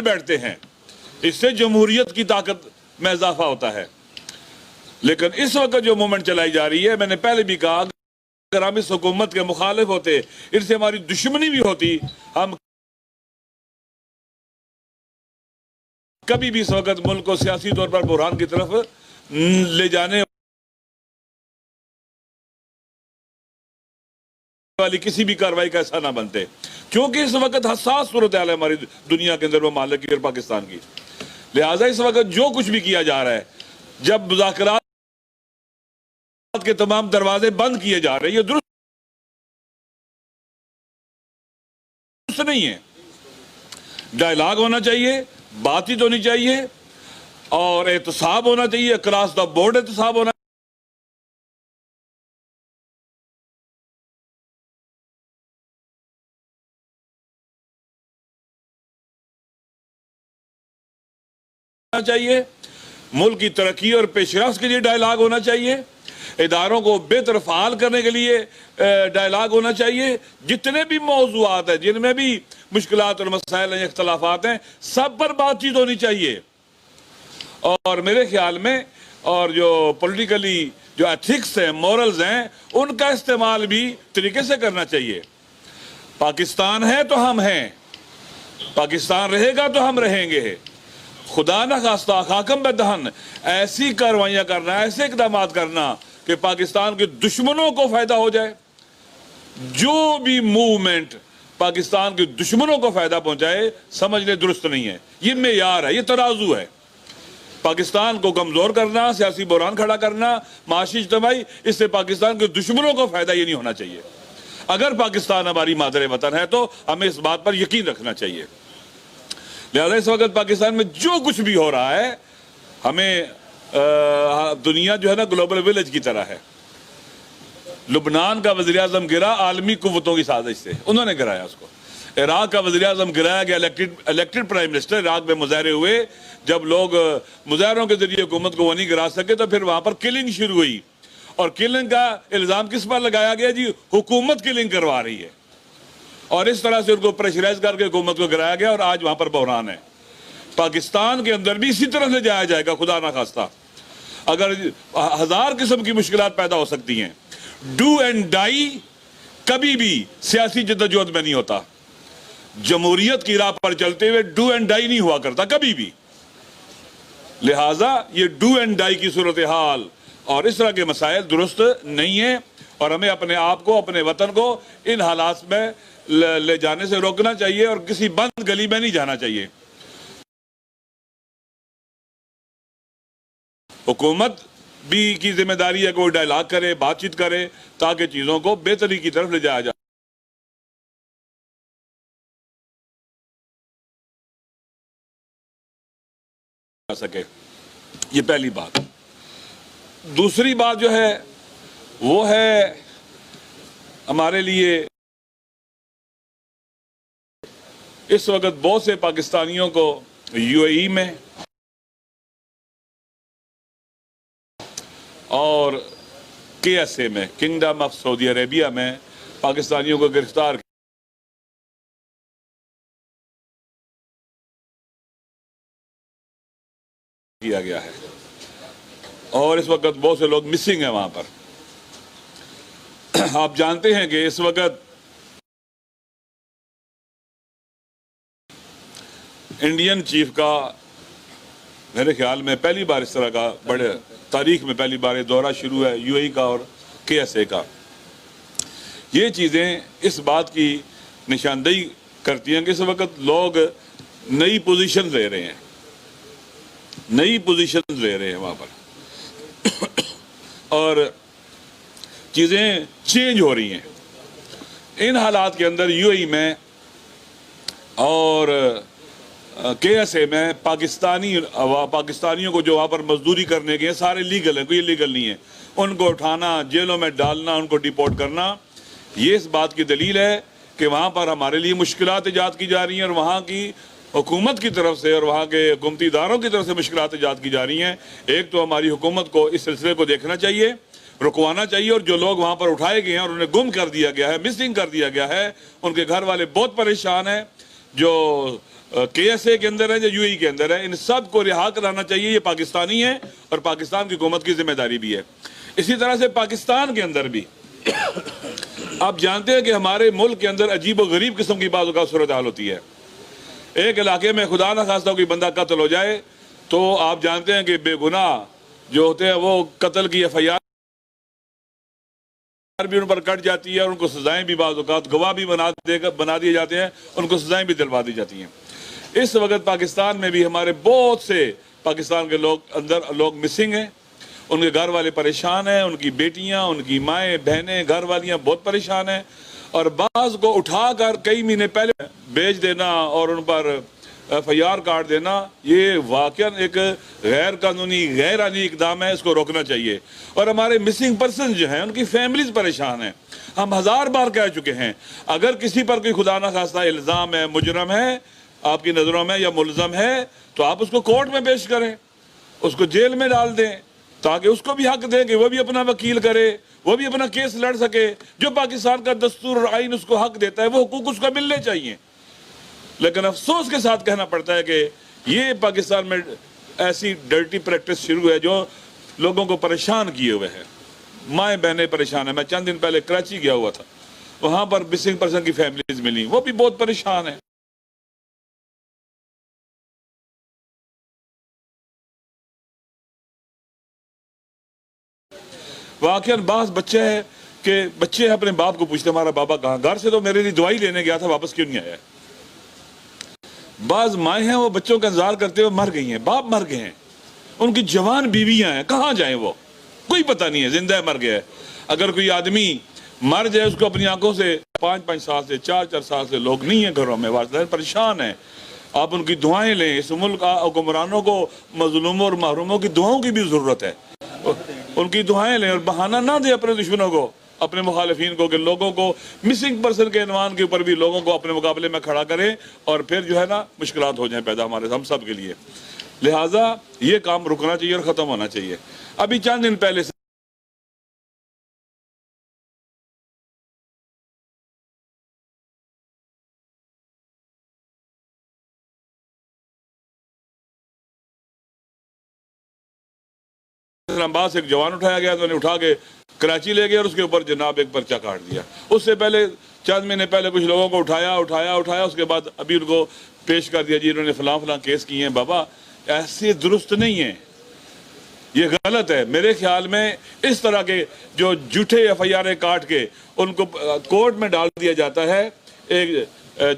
بیٹھتے ہیں، اس سے جمہوریت کی طاقت میں اضافہ ہوتا ہے۔ لیکن اس وقت جو موومنٹ چلائی جا رہی ہے، میں نے پہلے بھی کہا، اگر ہم اس حکومت کے مخالف ہوتے، ان سے ہماری دشمنی بھی ہوتی، ہم کبھی بھی اس وقت ملک کو سیاسی طور پر بحران کی طرف لے جانے والی کسی بھی کارروائی کا ایسا نہ بنتے، کیونکہ اس وقت حساس صورتحال ہے ہماری دنیا کے اندر ممالک کی اور پاکستان کی۔ لہٰذا اس وقت جو کچھ بھی کیا جا رہا ہے، جب مذاکرات کے تمام دروازے بند کیے جا رہے ہیں، یہ درست نہیں ہے۔ ڈائیلاگ ہونا چاہیے، بات چیت ہونی چاہیے، اور احتساب ہونا چاہیے، اکراس دا بورڈ احتساب ہونا چاہیے، ملک کی ترقی اور پیش رفت کے لیے ڈائیلاگ ہونا چاہیے، اداروں کو بہتر فعال کرنے کے لیے ڈائیلاگ ہونا چاہیے۔ جتنے بھی موضوعات ہیں، جن میں بھی مشکلات اور مسائل ہیں، اختلافات ہیں، سب پر بات چیت ہونی چاہیے۔ اور میرے خیال میں، اور جو پولیٹیکلی جو ایتھکس ہیں، مورلز ہیں، ان کا استعمال بھی طریقے سے کرنا چاہیے۔ پاکستان ہے تو ہم ہیں، پاکستان رہے گا تو ہم رہیں گے۔ خدا نہ خواستہ خاکم بدہن ایسی کاروائیاں کرنا، ایسے اقدامات کرنا کہ پاکستان کے دشمنوں کو فائدہ ہو جائے، جو بھی موومنٹ پاکستان کے دشمنوں کو فائدہ پہنچائے، سمجھنے درست نہیں ہے۔ یہ معیار ہے، یہ ترازو ہے۔ پاکستان کو کمزور کرنا، سیاسی بحران کھڑا کرنا، معاشی اجتماعی، اس سے پاکستان کے دشمنوں کو فائدہ یہ نہیں ہونا چاہیے۔ اگر پاکستان ہماری مادر وطن ہے تو ہمیں اس بات پر یقین رکھنا چاہیے۔ لہذا اس وقت پاکستان میں جو کچھ بھی ہو رہا ہے، ہمیں دنیا جو ہے نا گلوبل ویلیج کی طرح ہے۔ لبنان کا وزیراعظم گرا عالمی قوتوں کی سازش سے، انہوں نے گرایا اس کو۔ عراق کا وزیراعظم گرایا گیا، الیکٹڈ پرائم منسٹر۔ عراق میں مظاہرے ہوئے، جب لوگ مظاہروں کے ذریعے حکومت کو وہ نہیں گرا سکے تو پھر وہاں پر کلنگ شروع ہوئی، اور کلنگ کا الزام کس پر لگایا گیا؟ جی حکومت کلنگ کروا رہی ہے، اور اس طرح سے ان کو پریشرائز کر کے حکومت کو گرایا گیا، اور آج وہاں پر بحران ہے۔ پاکستان کے اندر بھی اسی طرح سے جایا جائے گا، خدا نہ خواستہ۔ اگر ہزار قسم کی مشکلات پیدا ہو سکتی ہیں، ڈو اینڈ ڈائی کبھی بھی سیاسی جدوجہد میں نہیں ہوتا۔ جمہوریت کی راہ پر چلتے ہوئے ڈو اینڈ ڈائی نہیں ہوا کرتا کبھی بھی۔ لہٰذا یہ ڈو اینڈ ڈائی کی صورتحال اور اس طرح کے مسائل درست نہیں ہیں، اور ہمیں اپنے آپ کو، اپنے وطن کو ان حالات میں لے جانے سے روکنا چاہیے، اور کسی بند گلی میں نہیں جانا چاہیے۔ حکومت بھی کی ذمہ داری ہے کہ وہ ڈائیلاگ کرے، بات چیت کرے، تاکہ چیزوں کو بہتری کی طرف لے جایا جا سکے۔ یہ پہلی بات۔ دوسری بات جو ہے وہ ہے ہمارے لیے اس وقت بہت سے پاکستانیوں کو یو اے ای میں اور کے ایس اے میں، کنگڈم آف سعودی عربیہ میں پاکستانیوں کو گرفتار کیا گیا ہے، اور اس وقت بہت سے لوگ مسنگ ہیں وہاں پر۔ آپ جانتے ہیں کہ اس وقت انڈین چیف کا میرے خیال میں پہلی بار اس طرح کا بڑے تاریخ میں پہلی بار یہ دورہ شروع ہے، یو اے ای کا اور کے ایس اے کا۔ یہ چیزیں اس بات کی نشاندہی کرتی ہیں کہ اس وقت لوگ نئی پوزیشن لے رہے ہیں، نئی پوزیشن لے رہے ہیں وہاں پر، اور چیزیں چینج ہو رہی ہیں۔ ان حالات کے اندر یو اے ای میں اور کے ایس اے میں پاکستانیوں کو جو وہاں پر مزدوری کرنے کے سارے لیگل ہیں، کوئی لیگل نہیں ہے، ان کو اٹھانا، جیلوں میں ڈالنا، ان کو ڈیپورٹ کرنا، یہ اس بات کی دلیل ہے کہ وہاں پر ہمارے لیے مشکلات ایجاد کی جا رہی ہیں، اور وہاں کی حکومت کی طرف سے اور وہاں کے حکومتی اداروں کی طرف سے مشکلات ایجاد کی جا رہی ہیں۔ ایک تو ہماری حکومت کو اس سلسلے کو دیکھنا چاہیے، رکوانا چاہیے، اور جو لوگ وہاں پر اٹھائے گئے ہیں اور انہیں گم کر دیا گیا ہے، مسنگ کر دیا گیا ہے، ان کے گھر والے بہت پریشان ہیں۔ جو KSA کے اندر ہے یا UAE کے اندر ہے، ان سب کو رہا کرانا چاہیے. یہ پاکستانی ہے اور پاکستان کی حکومت کی ذمہ داری بھی ہے. اسی طرح سے پاکستان کے اندر بھی آپ جانتے ہیں کہ ہمارے ملک کے اندر عجیب و غریب قسم کی بعض اوقات صورتحال ہوتی ہے. ایک علاقے میں خدا نہ خواستہ کوئی بندہ قتل ہو جائے تو آپ جانتے ہیں کہ بے گناہ جو ہوتے ہیں وہ قتل کی FIR بھی ان پر کٹ جاتی ہے اور ان کو سزائیں بھی بعض اوقات گواہ بھی بنا دیے جاتے ہیں، ان کو سزائیں بھی دلوا دی جاتی ہیں. اس وقت پاکستان میں بھی ہمارے بہت سے پاکستان کے لوگ مسنگ ہیں. ان کے گھر والے پریشان ہیں، ان کی بیٹیاں، ان کی مائیں بہنیں گھر والیاں بہت پریشان ہیں، اور بعض کو اٹھا کر کئی مہینے پہلے بیچ دینا اور ان پر FIR کاٹ دینا، یہ واقعا ایک غیر قانونی غیر آئینی اقدام ہے. اس کو روکنا چاہیے. اور ہمارے مسنگ پرسن جو ہیں ان کی فیملیز پریشان ہیں. ہم 1000 بار کہہ چکے ہیں اگر کسی پر کوئی خدا نہ خواستہ الزام ہے، مجرم ہے آپ کی نظروں میں یا ملزم ہے، تو آپ اس کو کورٹ میں پیش کریں، اس کو جیل میں ڈال دیں، تاکہ اس کو بھی حق دیں کہ وہ بھی اپنا وکیل کرے، وہ بھی اپنا کیس لڑ سکے. جو پاکستان کا دستور اور آئین اس کو حق دیتا ہے وہ حقوق اس کو ملنے چاہیے. لیکن افسوس کے ساتھ کہنا پڑتا ہے کہ یہ پاکستان میں ایسی ڈرٹی پریکٹس شروع ہے جو لوگوں کو پریشان کیے ہوئے ہے. مائیں بہنیں پریشان ہیں. میں چند دن پہلے کراچی گیا ہوا تھا، وہاں پر مسنگ پرسن کی فیملیز ملی، وہ بھی بہت پریشان ہیں. واقعاً بعض بچے ہیں کہ بچے اپنے باپ کو پوچھتے ہمارا بابا کہاں، گھر سے تو میرے لیے دوائی لینے گیا تھا، واپس کیوں نہیں آیا. بعض مائیں ہیں وہ بچوں کا انتظار کرتے ہوئے مر گئی ہیں، باپ مر گئے ہیں، ان کی جوان بیویاں ہیں، کہاں جائیں وہ، کوئی پتہ نہیں ہے زندہ ہے مر گیا ہے. اگر کوئی آدمی مر جائے اس کو اپنی آنکھوں سے 5-5 سال سے 4-4 سال سے لوگ نہیں ہیں گھروں میں، والدین پریشان ہیں. آپ ان کی دعائیں لیں. اس ملک حکمرانوں کو مظلوموں اور محروموں کی دعاؤں کی بھی ضرورت ہے. ان کی دعائیں لیں اور بہانہ نہ دیں اپنے دشمنوں کو، اپنے مخالفین کو، کہ لوگوں کو مسنگ پرسن کے عنوان کے اوپر بھی لوگوں کو اپنے مقابلے میں کھڑا کریں اور پھر جو ہے نا مشکلات ہو جائیں پیدا ہمارے ہم سب کے لیے. لہٰذا یہ کام رکنا چاہیے اور ختم ہونا چاہیے. ابھی چند دن پہلے سے اسلام آباد سے ایک جوان اٹھایا گیا تو انہیں اٹھا کے کراچی لے گیا اور اس کے اوپر جناب ایک پرچہ کاٹ دیا. اس سے پہلے چند مہینے پہلے کچھ لوگوں کو اٹھایا اس کے بعد ابھی ان کو پیش کر دیا جی انہوں نے فلاں کیس کیے ہیں. بابا ایسے درست نہیں ہیں، یہ غلط ہے. میرے خیال میں اس طرح کے جو جھوٹے FIR کاٹ کے ان کو کورٹ میں ڈال دیا جاتا ہے، ایک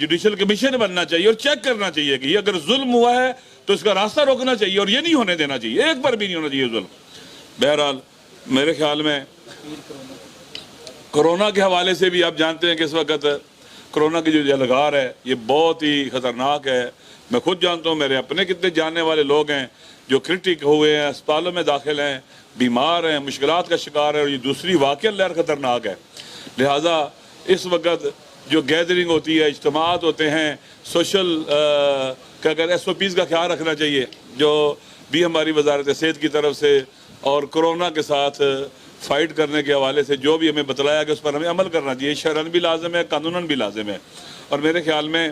جوڈیشل کمیشن بننا چاہیے اور چیک کرنا چاہیے کہ یہ اگر ظلم ہوا ہے تو اس کا راستہ روکنا چاہیے اور یہ نہیں ہونے دینا چاہیے، ایک پر بھی نہیں ہونا چاہیے ظلم. بہرحال میرے خیال میں کرونا کے حوالے سے بھی آپ جانتے ہیں کہ اس وقت کرونا کی جو لگار ہے یہ بہت ہی خطرناک ہے. میں خود جانتا ہوں، میرے اپنے کتنے جاننے والے لوگ ہیں جو کرٹک ہوئے ہیں، اسپتالوں میں داخل ہیں، بیمار ہیں، مشکلات کا شکار ہے، اور یہ دوسری واقعہ لہر خطرناک ہے. لہٰذا اس وقت جو گیدرنگ ہوتی ہے، اجتماعات ہوتے ہیں، سوشل SOPs کا خیال رکھنا چاہیے جو بھی ہماری وزارت صحت کی طرف سے اور کرونا کے ساتھ فائٹ کرنے کے حوالے سے جو بھی ہمیں بتلایا کہ اس پر ہمیں عمل کرنا چاہیے. شرعاً بھی لازم ہے، قانوناً بھی لازم ہے. اور میرے خیال میں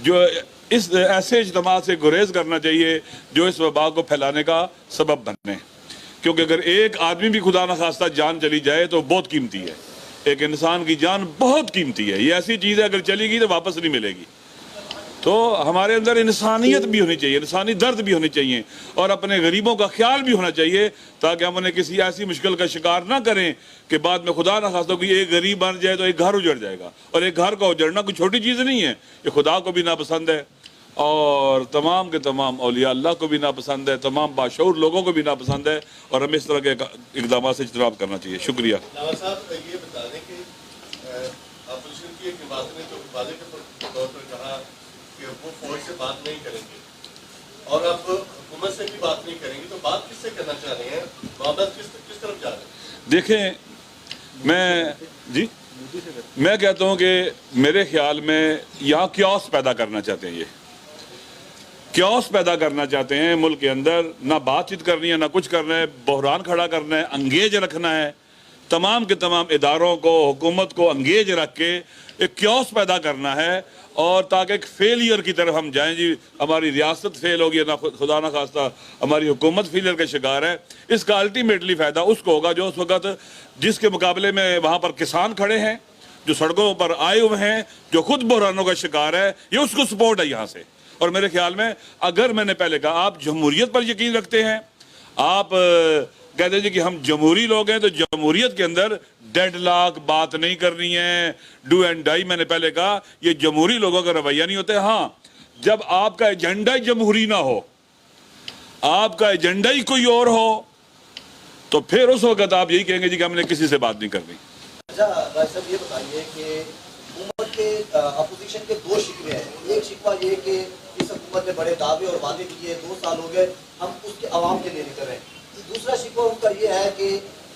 جو اس ایسے اجتماعات سے گریز کرنا چاہیے جو اس وبا کو پھیلانے کا سبب بنے، کیونکہ اگر ایک آدمی بھی خدا نہ خواستہ جان چلی جائے تو بہت قیمتی ہے. ایک انسان کی جان بہت قیمتی ہے. یہ ایسی چیز ہے اگر چلی گئی تو واپس نہیں ملے گی. تو ہمارے اندر انسانیت بھی ہونی چاہیے، انسانی درد بھی ہونے چاہیے اور اپنے غریبوں کا خیال بھی ہونا چاہیے تاکہ ہم انہیں کسی ایسی مشکل کا شکار نہ کریں کہ بعد میں خدا نہ خواستہ کوئی ایک غریب بن جائے تو ایک گھر اجڑ جائے گا. اور ایک گھر کا اجڑنا کوئی چھوٹی چیز نہیں ہے، یہ خدا کو بھی ناپسند ہے اور تمام کے تمام اولیاء اللہ کو بھی ناپسند ہے، تمام باشعور لوگوں کو بھی ناپسند ہے، اور ہمیں اس طرح کے اقدامات سے اجتناب کرنا چاہیے. شکریہ. نواز صاحب یہ بتا دیں کہ اپوزیشن کی ایک بات نے تو واضح کے طور پر کہا کہ وہ فوج سے بات نہیں کریں گے اور اب حکومت سے بھی بات نہیں کریں گے، تو بات کس سے کرنا چاہ رہے ہیں؟ معاملات کس طرف جا رہے ہیں؟ دیکھیں میں کہتا ہوں کہ میرے خیال میں یہاں کیوس پیدا کرنا چاہتے ہیں، یہ کیوس پیدا کرنا چاہتے ہیں ملک کے اندر. نہ بات چیت کرنی ہے، نہ کچھ کرنا ہے، بحران کھڑا کرنا ہے، انگیج رکھنا ہے تمام کے تمام اداروں کو حکومت کو انگیج رکھ کے ایک کیوس پیدا کرنا ہے اور تاکہ ایک فیلئر کی طرف ہم جائیں. جی ہماری ریاست فیل ہوگی نہ خدا نہ خواستہ ہماری حکومت فیلئر کا شکار ہے. اس کا الٹیمیٹلی فائدہ اس کو ہوگا جو اس وقت جس کے مقابلے میں وہاں پر کسان کھڑے ہیں, جو سڑکوں پر آئے ہوئے ہیں, جو خود بحرانوں کا شکار ہے, یہ اس کو سپورٹ ہے یہاں سے. اور میرے خیال میں اگر میں نے پہلے کہا آپ جمہوریت پر یقین رکھتے ہیں, آپ کہتے ہیں کہ ہم جمہوری لوگ ہیں, تو جمہوریت کے اندر ڈیڈ لاک بات نہیں کرنی ہے, ڈو اینڈ ڈائی. میں نے پہلے کہا یہ جمہوری لوگوں کا رویہ نہیں ہوتا ہے. ہاں جب آپ کا ایجنڈا ہی جمہوری نہ ہو, آپ کا ایجنڈا ہی کوئی اور ہو, تو پھر اس وقت آپ یہی کہیں گے جی کہ ہم نے کسی سے بات نہیں کرنی. اچھا راج صاحب یہ بتائیے کہ حکومت کے اپوزیشن کے دو شکوے ہیں. ایک شکوہ یہ کہ اس حکومت نے بڑے دعوے اور وعدے کیے, 2 سال ہو گئے, ہم اس کے عوام کے لیے نہیں کر رہے ہیں. دوسرا شکوہ ان کا یہ ہے کہ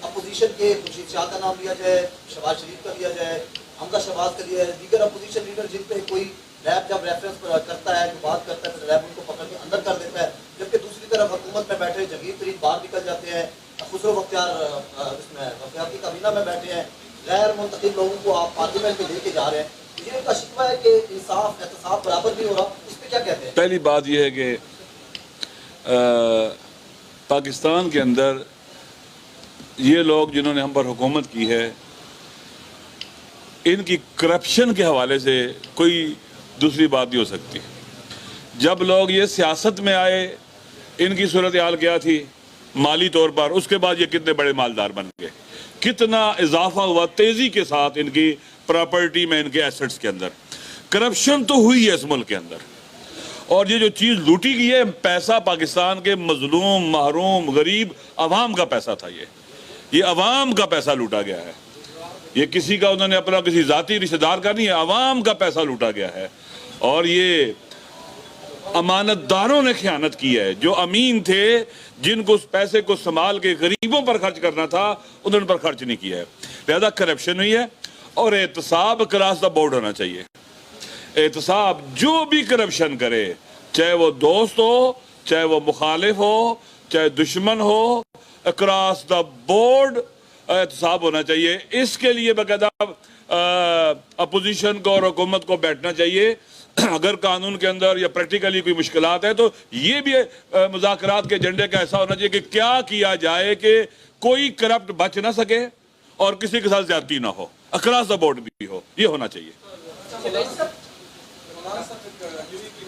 اپوزیشن کے خورشید شاہ کا نام لیا جائے, شہباز شریف کا لیا جائے, حمزہ شہباز کا لیا جائے, دیگر اپوزیشن لیڈر جن پہ کوئی ریپ جب ریفرنس کرتا ہے, جو بات کرتا ہے, تو ریپ ان کو پکڑ کے اندر کر دیتا ہے. جبکہ دوسری طرف حکومت میں بیٹھے جگیر ترین باہر نکل جاتے ہیں, خسرو بختیار اس میں وفاقی کابینہ میں بیٹھے ہیں, غیر منتخب لوگوں کو آپ پارلیمنٹ میں لے کے جا رہے ہیں. یہ ان کا شکوہ ہے کہ انصاف احتساب برابر نہیں ہو رہا. اس پہ کیا کہتے ہیں؟ پہلی بات یہ ہے کہ پاکستان کے اندر یہ لوگ جنہوں نے ہم پر حکومت کی ہے, ان کی کرپشن کے حوالے سے کوئی دوسری بات نہیں ہو سکتی. جب لوگ یہ سیاست میں آئے, ان کی صورتحال کیا تھی مالی طور پر, اس کے بعد یہ کتنے بڑے مالدار بن گئے, کتنا اضافہ ہوا تیزی کے ساتھ ان کی پراپرٹی میں, ان کے ایسٹس کے اندر. کرپشن تو ہوئی ہے اس ملک کے اندر, اور یہ جو چیز لوٹی گئی ہے پیسہ پاکستان کے مظلوم محروم غریب عوام کا پیسہ تھا. یہ عوام کا پیسہ لوٹا گیا ہے. یہ کسی کا انہوں نے اپنا کسی ذاتی رشتہ دار کا نہیں ہے, عوام کا پیسہ لوٹا گیا ہے. اور یہ امانت داروں نے خیانت کی ہے, جو امین تھے, جن کو اس پیسے کو سنبھال کے غریبوں پر خرچ کرنا تھا, انہوں پر خرچ نہیں کیا ہے. لہذا کرپشن ہوئی ہے. اور احتساب کراس دا بورڈ ہونا چاہیے. احتساب جو بھی کرپشن کرے, چاہے وہ دوست ہو, چاہے وہ مخالف ہو, چاہے دشمن ہو, اکراس دا بورڈ احتساب ہونا چاہیے. اس کے لیے باقاعدہ اپوزیشن کو اور حکومت کو بیٹھنا چاہیے. اگر قانون کے اندر یا پریکٹیکلی کوئی مشکلات ہے تو یہ بھی مذاکرات کے ایجنڈے کا ایسا ہونا چاہیے کہ کیا کیا جائے کہ کوئی کرپٹ بچ نہ سکے اور کسی کے ساتھ زیادتی نہ ہو, اکراس دا بورڈ بھی ہو, یہ ہونا چاہیے.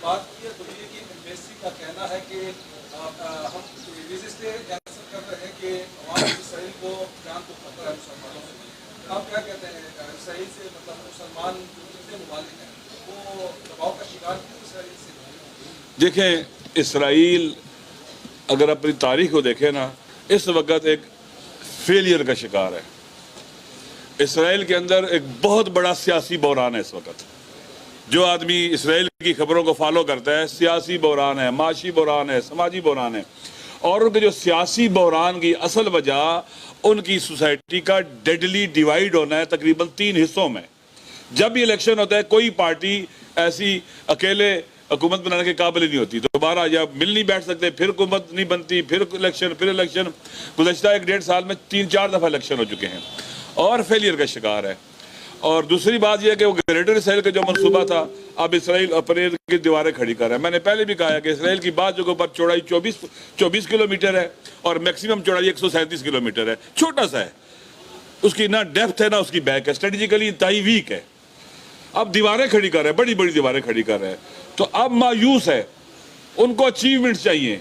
بات کی ہے تو یہ کہ ایمبیسی کا کہنا ہے کہ ہم ویزے سے کینسل کر رہے ہیں کہ عوام اسرائیل کو جان کو خطرہ ہے مسلمانوں سے. آپ کیا کہتے ہیں اسرائیل سے, مطلب مسلمان جتنے ممالک ہیں وہ دباؤ کا شکار ہیں اسرائیل سے؟ دیکھیں اسرائیل اگر اپنی تاریخ کو دیکھیں نا, اس وقت ایک فیلئر کا شکار ہے. اسرائیل کے اندر ایک بہت بڑا سیاسی بحران ہے اس وقت. جو آدمی اسرائیل کی خبروں کو فالو کرتا ہے, سیاسی بحران ہے, معاشی بحران ہے, سماجی بحران ہے. اور ان کے جو سیاسی بحران کی اصل وجہ ان کی سوسائٹی کا ڈیڈلی ڈیوائیڈ ہونا ہے تقریباً 3 حصوں میں. جب بھی الیکشن ہوتا ہے کوئی پارٹی ایسی اکیلے حکومت بنانے کے قابل نہیں ہوتی, دوبارہ یا مل نہیں بیٹھ سکتے, پھر حکومت نہیں بنتی, پھر الیکشن. گزشتہ 1.5 سال میں 3-4 دفعہ الیکشن ہو چکے ہیں اور فیلئر کا شکار ہے. اور دوسری بات یہ ہے کہ وہ گریٹر اسرائیل کا جو منصوبہ تھا, اب اسرائیل اپنے کی دیواریں کھڑی کر رہا ہے. میں نے پہلے بھی کہا ہے کہ اسرائیل کی بعض جگہوں پر چوڑائی 24 کلومیٹر ہے اور میکسیمم چوڑائی 137 کلومیٹر ہے. چھوٹا سا ہے, اس کی نہ ڈیپتھ ہے نہ اس کی بیک ہے, اسٹریٹجیکلی انتہائی ویک ہے. اب دیواریں کھڑی کر رہے ہیں, بڑی بڑی دیواریں کھڑی کر رہے ہیں. تو اب مایوس ہے, ان کو اچیومنٹ چاہیے.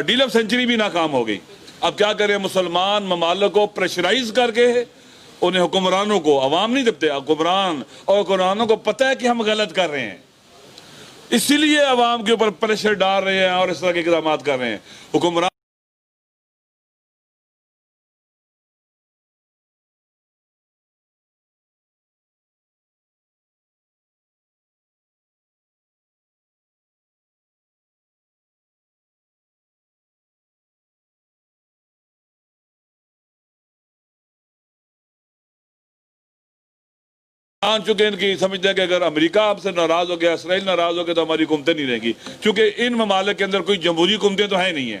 ڈیل آف سینچری بھی ناکام ہو گئی. اب کیا کریں, مسلمان ممالک کو پریشرائز کر کے انہیں حکمرانوں کو, عوام نہیں دیتے, حکمران اور حکمرانوں کو پتہ ہے کہ ہم غلط کر رہے ہیں, اسی لیے عوام کے اوپر پریشر ڈال رہے ہیں اور اس طرح کے اقدامات کر رہے ہیں. حکمران مان چکے ان کی سمجھتے ہیں کہ اگر امریکہ آپ سے ناراض ہو گیا, اسرائیل ناراض ہو گیا, تو ہماری حکومتیں نہیں رہیں گی, کیونکہ ان ممالک کے اندر کوئی جمہوری حکومتیں تو ہیں نہیں ہیں.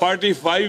$45